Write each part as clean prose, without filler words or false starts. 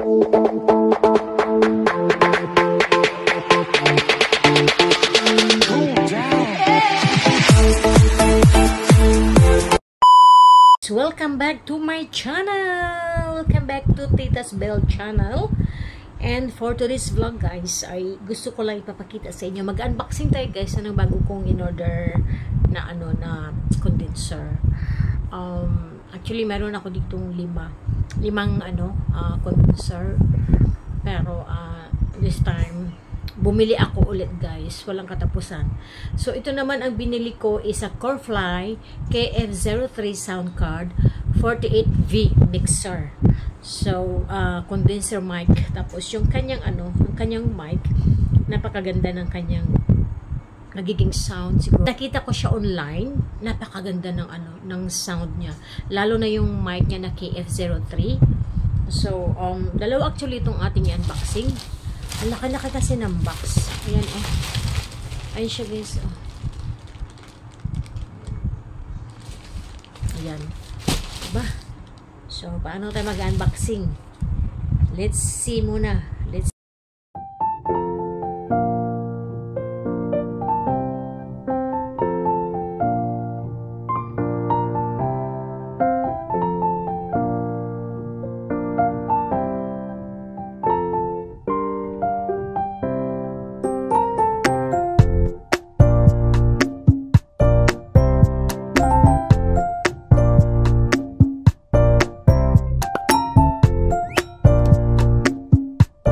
Welcome back to my channel. Welcome back to Tita's Bell channel. And for today's vlog guys, ay gusto ko lang ipapakita sa inyo. Mag-unboxing tayo guys ng bago kong in-order na na condenser. Actually meron ako ditong limang condenser. Pero this time bumili ako ulit guys, walang katapusan. So ito naman ang binili ko is a Corefly KF03 sound card 48V mixer. So condenser mic, tapos yung kanyang ang kanyang mic, napakaganda ng kanyang nagiging sound siguro. Nakita ko siya online, napakaganda ng ng sound niya. Lalo na yung mic niya na KF03. So dalawa actually itong ating unboxing. Ang laki-laki kasi ng box. Ayan, Ayan siya, guys, Ayan. Diba? So, paano tayo mag-unboxing? Let's see muna.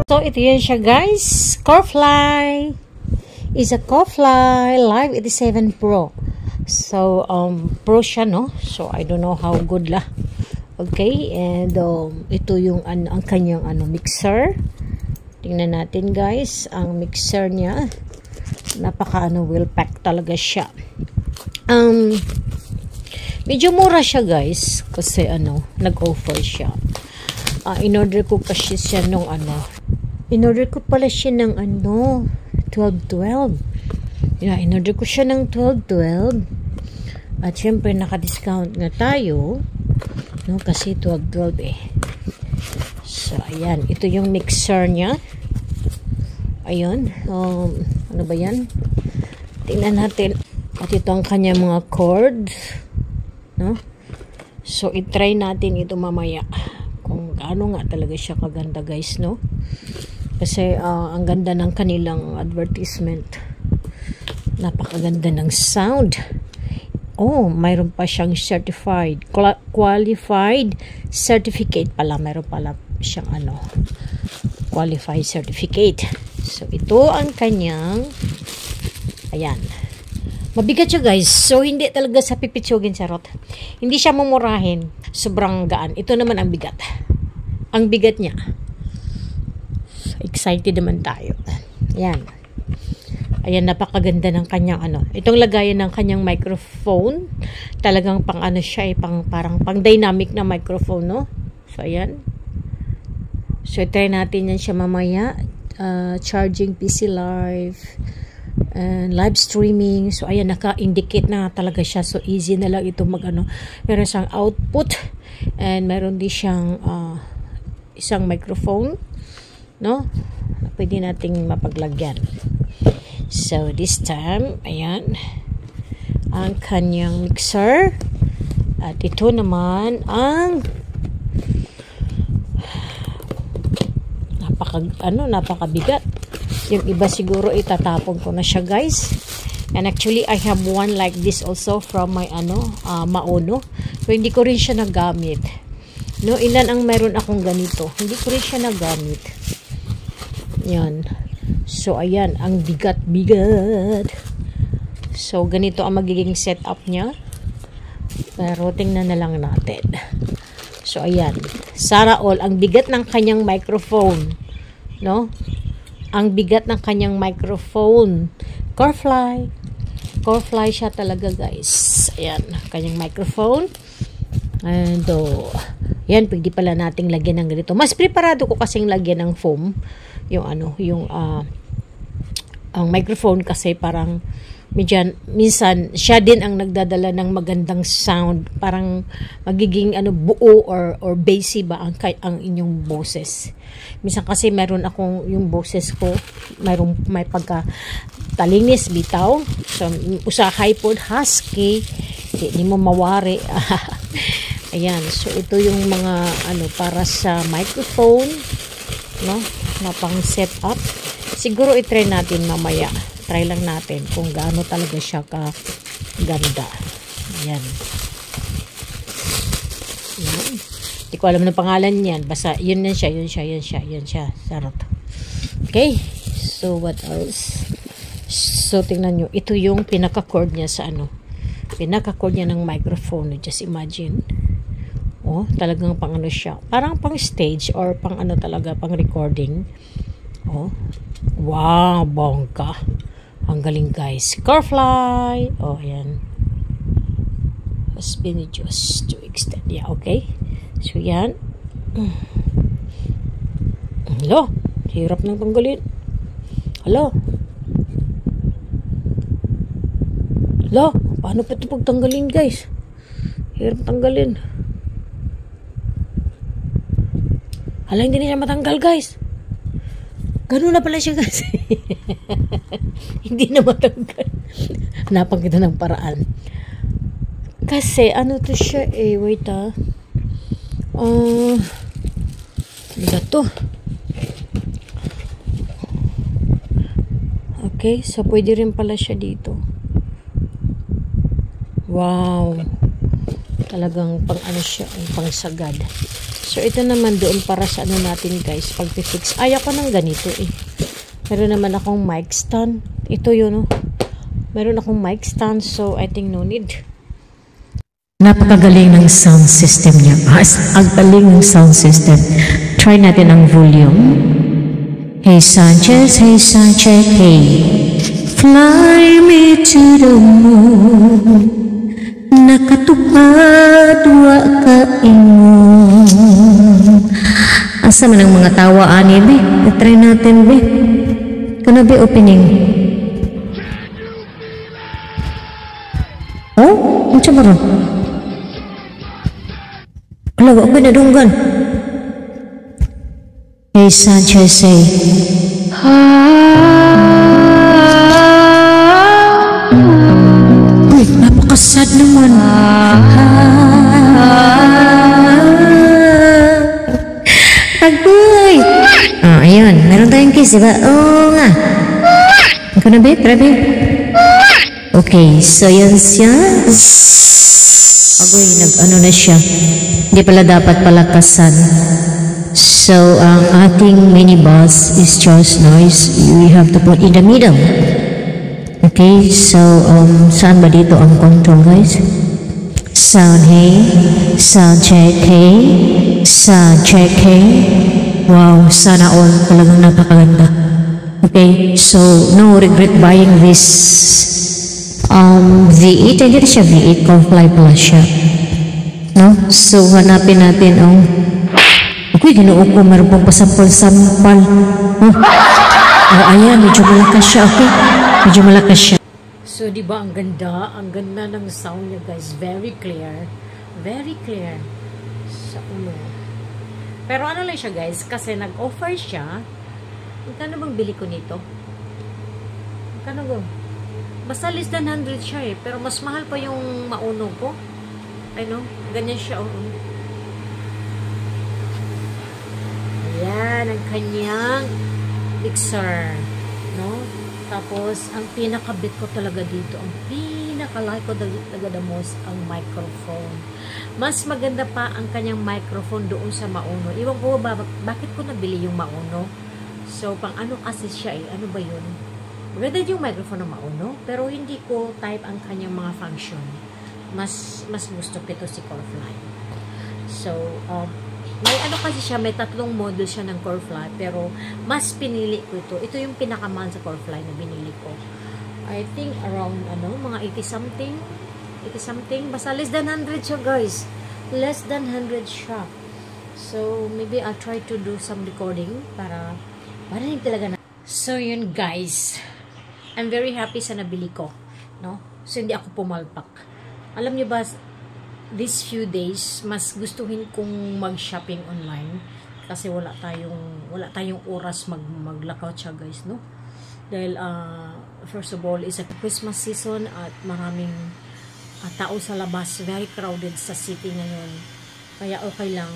So, ito yan siya guys. Corefly. Is a Corefly Live 87 Pro. So, Pro siya, no? So, I don't know how good lah. Okay. And, ito yung ang kanyang mixer. Tingnan natin guys. Ang mixer niya. Napaka well pack talaga siya. Medyo mura siya guys. Kasi nag-offer siya. In-order ko kasi siya nung in-order ko pala siya ng 12.12. Yeah, in-order ko siya ng 12.12. At syempre naka-discount nga tayo. No, kasi 12.12 So, ayan. Ito yung mixer niya. Ayun. Ano ba yan? Tingnan natin. At ito ang kanya mga cords. No? So, itry natin ito mamaya. Kung gaano nga talaga siya kaganda guys, no? Kasi ang ganda ng kanilang advertisement. Napakaganda ng sound. Mayroon pa siyang certified, qualified certificate pala. Mayroon pala siyang qualified certificate. So, ito ang kanyang ayan. Mabigat siya guys. So, hindi talaga sa pipitsugin charot. Hindi siya mumurahin. Sobrang gaan. Ito naman ang bigat. Ang bigat niya. Excited naman tayo. Ayan. Ayan, napakaganda ng kanyang Itong lagayan ng kanyang microphone. Talagang pang siya parang pang dynamic na microphone, no? So, ayan. So, try natin yan siya mamaya. Charging PC live. And live streaming. So, ayan, naka-indicate na talaga siya. So, easy na lang ito meron siyang output. And meron din siyang isang microphone. No? Pwede nating mapaglagyan. So, this time, ayan, ang kanyang mixer. At ito naman ang napakabigat. Yung iba siguro itatapon ko na siya guys. And actually, I have one like this also from my Maono. So, hindi ko rin siya nagamit. No, ilan ang meron akong ganito. Hindi ko rin siya nagamit. Yan. So, ayan. Ang bigat-bigat. So, ganito ang magiging setup niya. Pero, tingnan na lang natin. So, ayan. Sana all. Ang bigat ng kanyang microphone. No? Ang bigat ng kanyang microphone. Corefly. Corefly siya talaga, guys. Ayan. Kanyang microphone. And, yan. Pwede pala nating lagyan ng ganito. Mas preparado ko kasing lagyan ng foam. Yung ang microphone kasi parang minsan siya din ang nagdadala ng magandang sound, parang magiging buo or bassy ba ang inyong boses. Minsan kasi meron akong yung boses ko may pagka talinis bitaw, so usahay pod husky, di mo mawari. Ayan, so ito yung mga para sa microphone, no, na pang set up. Siguro i-try natin mamaya. Try lang natin kung gaano talaga siya ka ganda. Ayan. Ayan. Hindi ko alam ng pangalan niyan. Basta yun siya. Sarap. Okay. So what else? So tingnan nyo. Ito yung pinaka-cord niya sa pinaka-cord niya ng microphone. Just imagine. Oh, talagang pang siya. Parang pang stage or pang talaga, pang recording. Oh. Wow, bongga. Ang galing guys. Carfly. Oh, ayan. Has been just to extend. Yeah, okay. So, yan. Hello. Hirap nang tanggalin. Hello. Hello. Paano pa ito pagtanggalin guys? Hirap tanggalin. Hala, hindi na siya matanggal guys. Ganun na pala siya guys. Hindi na matanggal. Hanapan kita ng paraan. Kasi to siya wait ano to? Okay, so pwede rin pala siya dito. Wow. Talagang pang siya, pang sagad. So, ito naman doon para sa natin guys, pag-fix. Ayaw ko ng ganito Meron naman akong mic stand. Ito yun Meron akong mic stand, so I think no need. Napakagaling ng sound system niya. Ang galing ng sound system. Try natin ang volume. Hey Sanchez, hey. Fly me to the moon. Nakatupad wa ka ingon. Asa man ang mga tawa ani be? Try natin be. Kana be opening. Oh, unsa man? Ala wa ko nadunggan. Hey Sanchez say. Napakasad naman. Agoy. Ayun. Meron tayong kiss, diba? Oo nga. Ikaw na, babe? Try, babe. Okay. So, yan siya. Agoy. Na siya. Hindi pala dapat palakasan. So, ang ating mini bass is just noise. We have to put in the middle. Okay, so saan ba dito ang control guys? Sound hey, sound check hey, sound check hey. Wow, sana all talagang napakaganda. Okay, so no regret buying this V8. Hindi siya V8, Carfly pala siya. No? So hanapin natin ang okay, ginoo ko meron pong pasampal-sampal. Oh, ayan, medyo malakas siya, okay? Medyo malakas siya. So, di ba ang ganda? Ang ganda ng sound niya, guys. Very clear. Very clear. Sa Pero lang siya, guys, kasi nag-offer siya. Magkano bang bili ko nito? Magkano ba? Basta less than 100 siya pero mas mahal pa yung mauno ko. Ganyan siya, Ayan, ang kanyang mixer, no? Tapos, ang pinakabit ko talaga dito, ang pinaka-like ko talaga the most, ang microphone. Mas maganda pa ang kanyang microphone doon sa mauno. Iwan ko ba, bakit ko nabili yung mauno? So, pang kasi siya ano ba yun? Maganda yung microphone ng mauno, pero hindi ko type ang kanyang mga function. Mas gusto ko ito si Carfly. So, may kasi siya, may tatlong model siya ng Carfly, pero mas pinili ko ito. Ito yung pinakaman sa Carfly na binili ko. I think around, mga 80 something. Basta less than 100 siya, guys. Less than 100 siya. So, maybe I'll try to do some recording para marinig talaga na. So, yun, guys. I'm very happy sa nabili ko. no? So, hindi ako pumalpak. Alam niyo ba, these few days, mas gustuhin kong mag-shopping online kasi wala tayong oras maglakaw siya, guys, no? Dahil, first of all, is a Christmas season at maraming tao sa labas. Very crowded sa city ngayon. Kaya okay lang.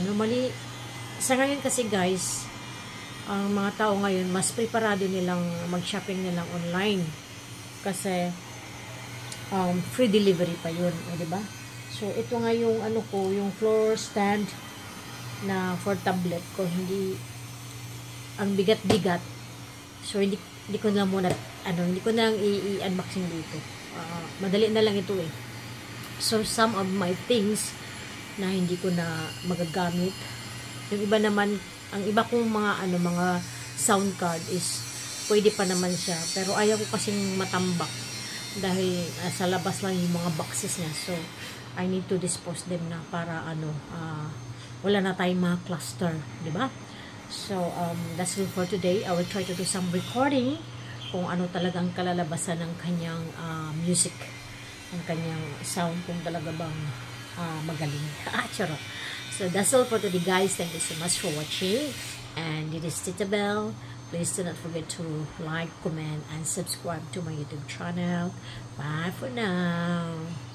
Normally, sa ngayon kasi, guys, ang mga tao ngayon, mas preparado nilang mag-shopping nilang online. Kasi, free delivery pa yun, diba? So, ito nga yung, yung floor stand na for tablet ko. Hindi, ang bigat-bigat. So, hindi ko na muna, hindi ko na lang i-unboxing dito. Madali na lang ito eh. So, some of my things na hindi ko na magagamit. Yung iba naman, ang iba kong mga sound card is pwede pa naman siya, pero ayaw ko kasing matambak dahil sa labas lang yung mga boxes niya, so I need to dispose them na para wala na tayong mga cluster, di ba? So that's all for today. I will try to do some recording kung ano talagang kalalabasan ng kanyang music, ang kanyang sound, kung talaga bang magaling. Charot. So that's all for today, guys. Thank you so much for watching. And this is Tita Belle. Please do not forget to like, comment, and subscribe to my YouTube channel. Bye for now.